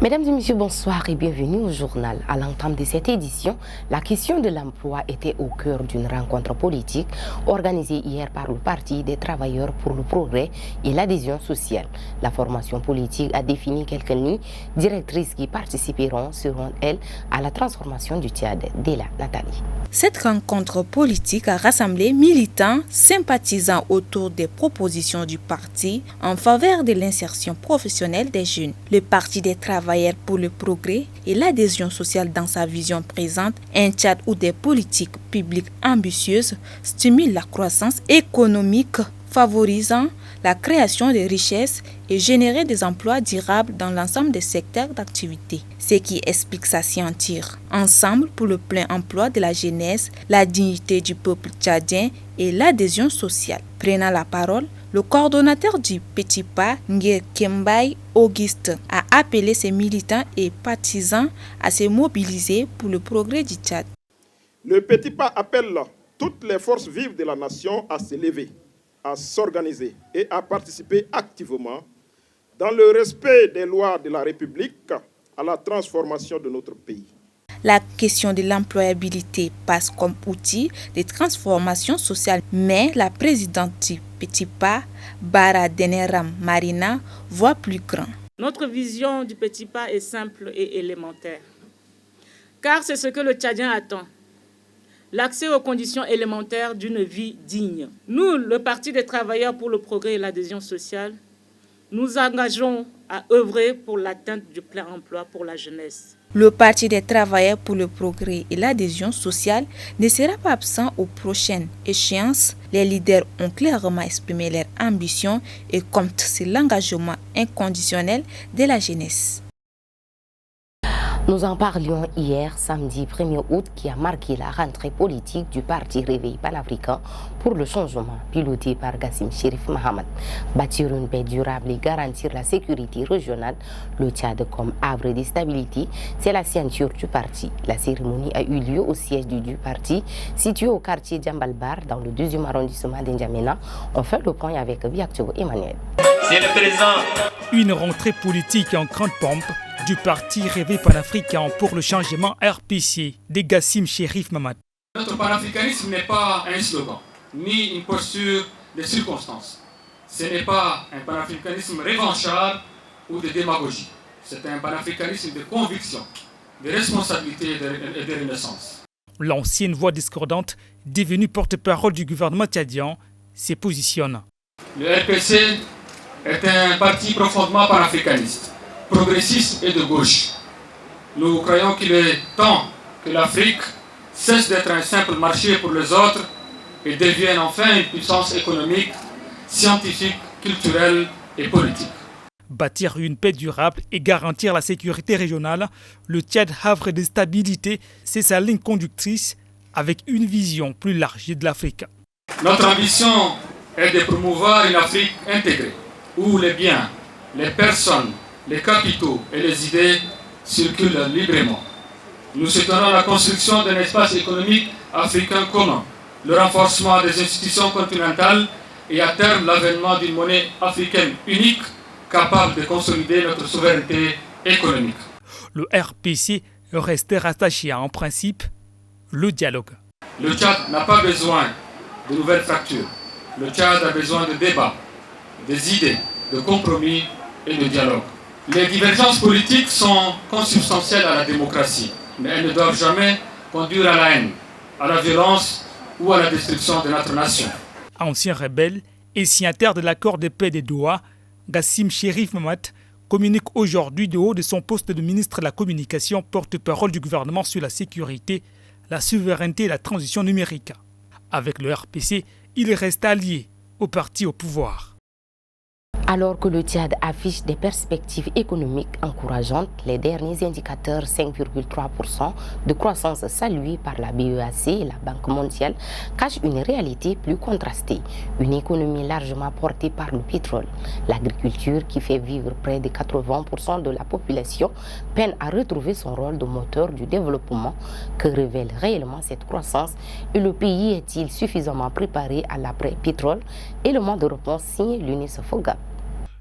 Mesdames et messieurs, bonsoir et bienvenue au journal. À l'entame de cette édition, la question de l'emploi était au cœur d'une rencontre politique organisée hier par le Parti des travailleurs pour le progrès et l'adhésion sociale. La formation politique a défini quelques lignes directrices qui participeront, selon elle, à la transformation du Tchad. Della Nathalie. Cette rencontre politique a rassemblé militants sympathisant autour des propositions du parti en faveur de l'insertion professionnelle des jeunes. Le Parti des travailleurs pour le progrès et l'adhésion sociale dans sa vision présente un Tchad où des politiques publiques ambitieuses stimulent la croissance économique, favorisant la création de richesses et générer des emplois durables dans l'ensemble des secteurs d'activité. Ce qui explique sa scienture. Ensemble pour le plein emploi de la jeunesse, la dignité du peuple tchadien et l'adhésion sociale. Prenant la parole, le coordonnateur du Petit Pas, Nguer Kembaye Auguste, a appelé ses militants et partisans à se mobiliser pour le progrès du Tchad. Le Petit Pas appelle toutes les forces vives de la nation à se lever, à s'organiser et à participer activement dans le respect des lois de la République à la transformation de notre pays. La question de l'employabilité passe comme outil de transformation sociale, mais la présidente du Petit Pas, Bara Deneram Marina, voit plus grand. Notre vision du Petit Pas est simple et élémentaire, car c'est ce que le Tchadien attend. L'accès aux conditions élémentaires d'une vie digne. Nous, le Parti des travailleurs pour le progrès et l'adhésion sociale, nous engageons à œuvrer pour l'atteinte du plein emploi pour la jeunesse. Le Parti des travailleurs pour le progrès et l'adhésion sociale ne sera pas absent aux prochaines échéances. Les leaders ont clairement exprimé leur ambition et comptent sur l'engagement inconditionnel de la jeunesse. Nous en parlions hier, samedi 1er août, qui a marqué la rentrée politique du Parti Réveil panafricain pour le changement, piloté par Gassim Chérif Mahamat. Bâtir une paix durable et garantir la sécurité régionale, le Tchad comme havre de stabilité, c'est la ceinture du parti. La cérémonie a eu lieu au siège du parti, situé au quartier Djambalbar, dans le 2e arrondissement d'Injamena. On fait le point avec Biaktobo Emmanuel. C'est le président. Une rentrée politique en grande pompe du Parti Réveil panafricain pour le changement RPC de Gassim Chérif Mahamat. Notre panafricanisme n'est pas un slogan, ni une posture de circonstance. Ce n'est pas un panafricanisme revanchard ou de démagogie. C'est un panafricanisme de conviction, de responsabilité et de renaissance. L'ancienne voix discordante, devenue porte-parole du gouvernement tchadien, se positionne. Le RPC est un parti profondément panafricaniste, progressiste et de gauche. Nous croyons qu'il est temps que l'Afrique cesse d'être un simple marché pour les autres et devienne enfin une puissance économique, scientifique, culturelle et politique. Bâtir une paix durable et garantir la sécurité régionale, le Tchad havre de stabilité, c'est sa ligne conductrice avec une vision plus large de l'Afrique. Notre ambition est de promouvoir une Afrique intégrée, où les biens, les personnes, les capitaux et les idées circulent librement. Nous soutenons la construction d'un espace économique africain commun, le renforcement des institutions continentales et à terme l'avènement d'une monnaie africaine unique capable de consolider notre souveraineté économique. Le RPC reste rattaché à un principe, le dialogue. Le Tchad n'a pas besoin de nouvelles fractures. Le Tchad a besoin de débats, des idées, de compromis et de dialogue. Les divergences politiques sont consubstantielles à la démocratie, mais elles ne doivent jamais conduire à la haine, à la violence ou à la destruction de notre nation. Ancien rebelle et signataire de l'accord de paix de Doha, Gassim Chérif Mahamat communique aujourd'hui de haut de son poste de ministre de la Communication, porte-parole du gouvernement sur la sécurité, la souveraineté et la transition numérique. Avec le RPC, il reste allié au parti au pouvoir. Alors que le Tchad affiche des perspectives économiques encourageantes, les derniers indicateurs 5,3% de croissance salués par la BEAC et la Banque mondiale cachent une réalité plus contrastée. Une économie largement portée par le pétrole. L'agriculture, qui fait vivre près de 80% de la population, peine à retrouver son rôle de moteur du développement. Que révèle réellement cette croissance et le pays est-il suffisamment préparé à l'après-pétrole? Et le mot de réponse signé l'UNICEF.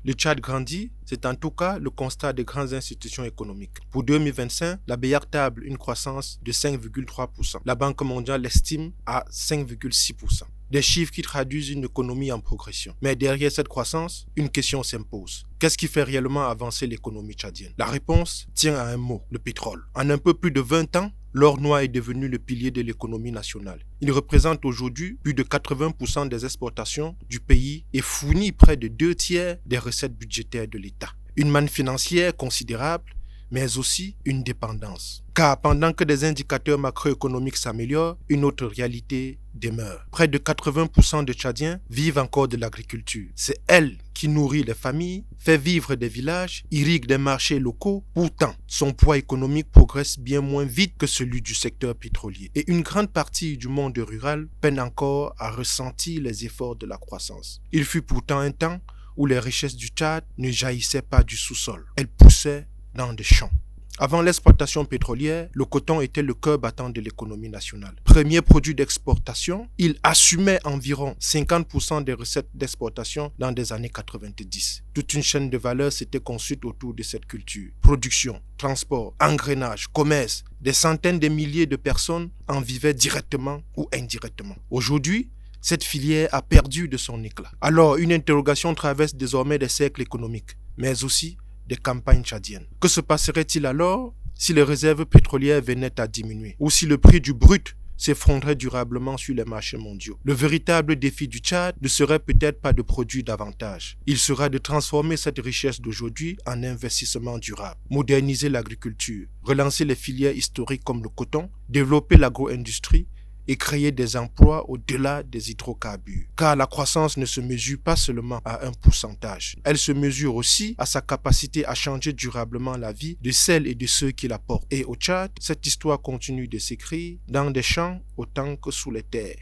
Le Tchad grandit, c'est en tout cas le constat des grandes institutions économiques. Pour 2025, la BEAC table une croissance de 5,3%. La Banque mondiale l'estime à 5,6%. Des chiffres qui traduisent une économie en progression. Mais derrière cette croissance, une question s'impose. Qu'est-ce qui fait réellement avancer l'économie tchadienne? La réponse tient à un mot, le pétrole. En un peu plus de 20 ans, l'or noir est devenu le pilier de l'économie nationale. Il représente aujourd'hui plus de 80% des exportations du pays et fournit près de 2/3 des recettes budgétaires de l'État. Une manne financière considérable, mais aussi une dépendance. Car pendant que des indicateurs macroéconomiques s'améliorent, une autre réalité demeure. Près de 80% de Tchadiens vivent encore de l'agriculture. C'est elle qui nourrit les familles, fait vivre des villages, irrigue des marchés locaux. Pourtant, son poids économique progresse bien moins vite que celui du secteur pétrolier. Et une grande partie du monde rural peine encore à ressentir les efforts de la croissance. Il fut pourtant un temps où les richesses du Tchad ne jaillissaient pas du sous-sol. Elles poussaient dans des champs. Avant l'exploitation pétrolière, le coton était le cœur battant de l'économie nationale. Premier produit d'exportation, il assumait environ 50% des recettes d'exportation dans les années 90. Toute une chaîne de valeur s'était construite autour de cette culture. Production, transport, engrenage, commerce, des centaines de milliers de personnes en vivaient directement ou indirectement. Aujourd'hui, cette filière a perdu de son éclat. Alors, une interrogation traverse désormais des cercles économiques, mais aussi des campagnes tchadiennes. Que se passerait-il alors si les réserves pétrolières venaient à diminuer ou si le prix du brut s'effondrait durablement sur les marchés mondiaux? Le véritable défi du Tchad ne serait peut-être pas de produire davantage. Il sera de transformer cette richesse d'aujourd'hui en investissement durable, moderniser l'agriculture, relancer les filières historiques comme le coton, développer l'agro-industrie et créer des emplois au-delà des hydrocarbures. Car la croissance ne se mesure pas seulement à un pourcentage. Elle se mesure aussi à sa capacité à changer durablement la vie de celles et de ceux qui la portent. Et au Tchad, cette histoire continue de s'écrire dans des champs autant que sous les terres.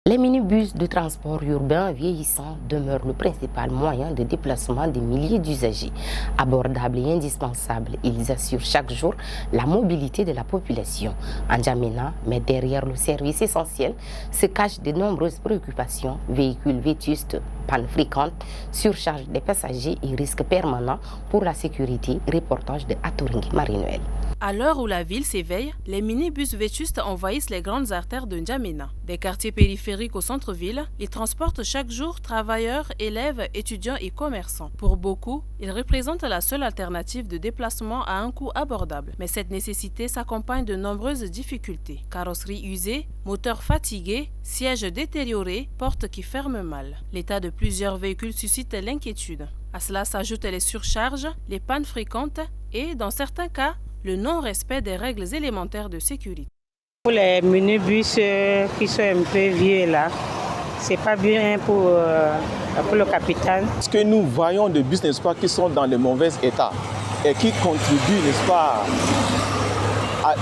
Les minibus de transport urbain vieillissants demeurent le principal moyen de déplacement des milliers d'usagers. Abordables et indispensables, ils assurent chaque jour la mobilité de la population. En N'Djamena, mais derrière le service essentiel, se cachent de nombreuses préoccupations, véhicules vétustes, pannes fréquentes, surcharge des passagers et risques permanents pour la sécurité. Reportage de Atoringui Marie-Noël. À l'heure où la ville s'éveille, les minibus vétustes envahissent les grandes artères de N'Djamena. Des quartiers périphériques au centre-ville, ils transportent chaque jour travailleurs, élèves, étudiants et commerçants. Pour beaucoup, ils représentent la seule alternative de déplacement à un coût abordable. Mais cette nécessité s'accompagne de nombreuses difficultés. Carrosserie usée, moteurs fatigués, sièges détériorés, portes qui ferment mal. L'état de plusieurs véhicules suscite l'inquiétude. À cela s'ajoutent les surcharges, les pannes fréquentes et, dans certains cas, le non-respect des règles élémentaires de sécurité. Pour les minibus qui sont un peu vieux là, c'est pas bien pour le capitaine. Ce que nous voyons de bus, n'est-ce pas, qui sont dans le mauvais état et qui contribuent, n'est-ce pas, à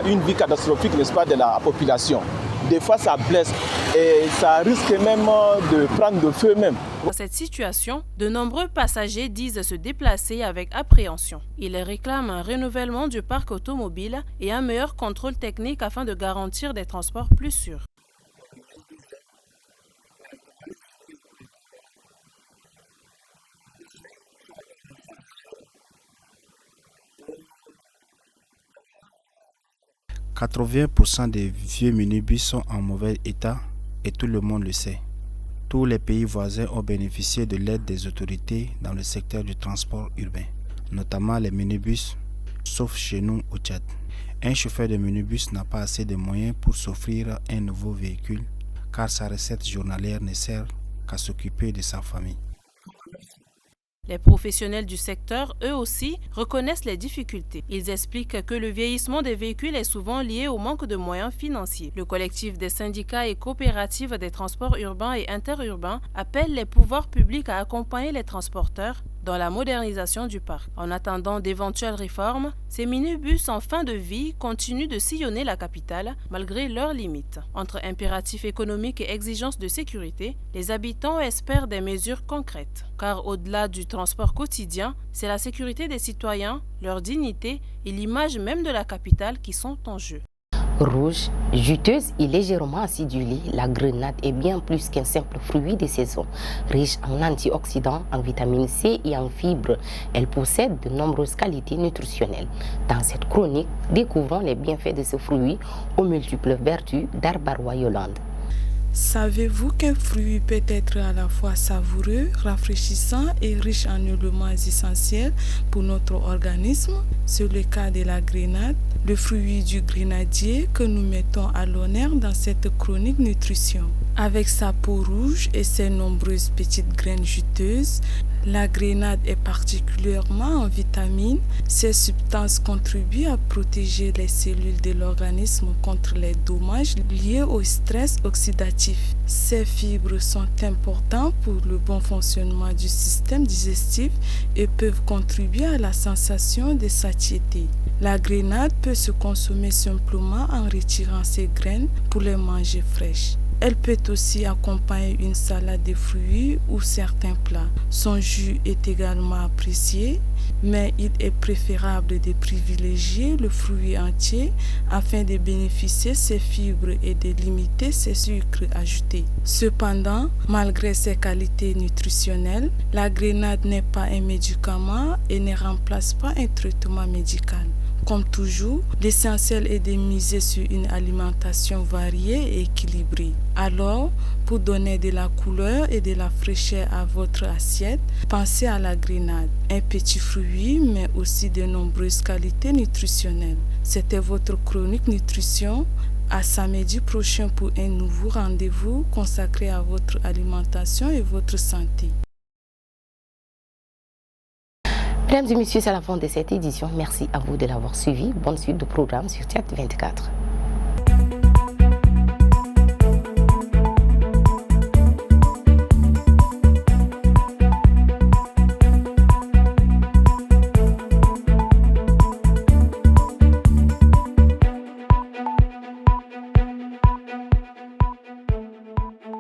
une vie catastrophique, n'est-ce pas, de la population. Des fois, ça blesse et ça risque même de prendre le feu même. Dans cette situation, de nombreux passagers disent se déplacer avec appréhension. Ils réclament un renouvellement du parc automobile et un meilleur contrôle technique afin de garantir des transports plus sûrs. « 80% des vieux minibus sont en mauvais état et tout le monde le sait. Tous les pays voisins ont bénéficié de l'aide des autorités dans le secteur du transport urbain, notamment les minibus, sauf chez nous au Tchad. Un chauffeur de minibus n'a pas assez de moyens pour s'offrir un nouveau véhicule car sa recette journalière ne sert qu'à s'occuper de sa famille. Les professionnels du secteur, eux aussi, reconnaissent les difficultés. Ils expliquent que le vieillissement des véhicules est souvent lié au manque de moyens financiers. Le collectif des syndicats et coopératives des transports urbains et interurbains appelle les pouvoirs publics à accompagner les transporteurs dans la modernisation du parc. En attendant d'éventuelles réformes, ces minibus en fin de vie continuent de sillonner la capitale malgré leurs limites. Entre impératifs économiques et exigences de sécurité, les habitants espèrent des mesures concrètes. Car au-delà du transport quotidien, c'est la sécurité des citoyens, leur dignité et l'image même de la capitale qui sont en jeu. Rouge, juteuse et légèrement acidulée, la grenade est bien plus qu'un simple fruit de saison. Riche en antioxydants, en vitamine C et en fibres, elle possède de nombreuses qualités nutritionnelles. Dans cette chronique, découvrons les bienfaits de ce fruit aux multiples vertus d'Arbarois Yolande. Savez-vous qu'un fruit peut être à la fois savoureux, rafraîchissant et riche en éléments essentiels pour notre organisme? C'est le cas de la grenade, le fruit du grenadier que nous mettons à l'honneur dans cette chronique nutrition. Avec sa peau rouge et ses nombreuses petites graines juteuses, la grenade est particulièrement en vitamines. Ces substances contribuent à protéger les cellules de l'organisme contre les dommages liés au stress oxydatif. Ces fibres sont importantes pour le bon fonctionnement du système digestif et peuvent contribuer à la sensation de satiété. La grenade peut se consommer simplement en retirant ses graines pour les manger fraîches. Elle peut aussi accompagner une salade de fruits ou certains plats. Son jus est également apprécié, mais il est préférable de privilégier le fruit entier afin de bénéficier de ses fibres et de limiter ses sucres ajoutés. Cependant, malgré ses qualités nutritionnelles, la grenade n'est pas un médicament et ne remplace pas un traitement médical. Comme toujours, l'essentiel est de miser sur une alimentation variée et équilibrée. Alors, pour donner de la couleur et de la fraîcheur à votre assiette, pensez à la grenade, un petit fruit, mais aussi de nombreuses qualités nutritionnelles. C'était votre chronique nutrition. À samedi prochain pour un nouveau rendez-vous consacré à votre alimentation et votre santé. Mesdames et messieurs, c'est la fin de cette édition. Merci à vous de l'avoir suivi. Bonne suite de programme sur Théâtre 24.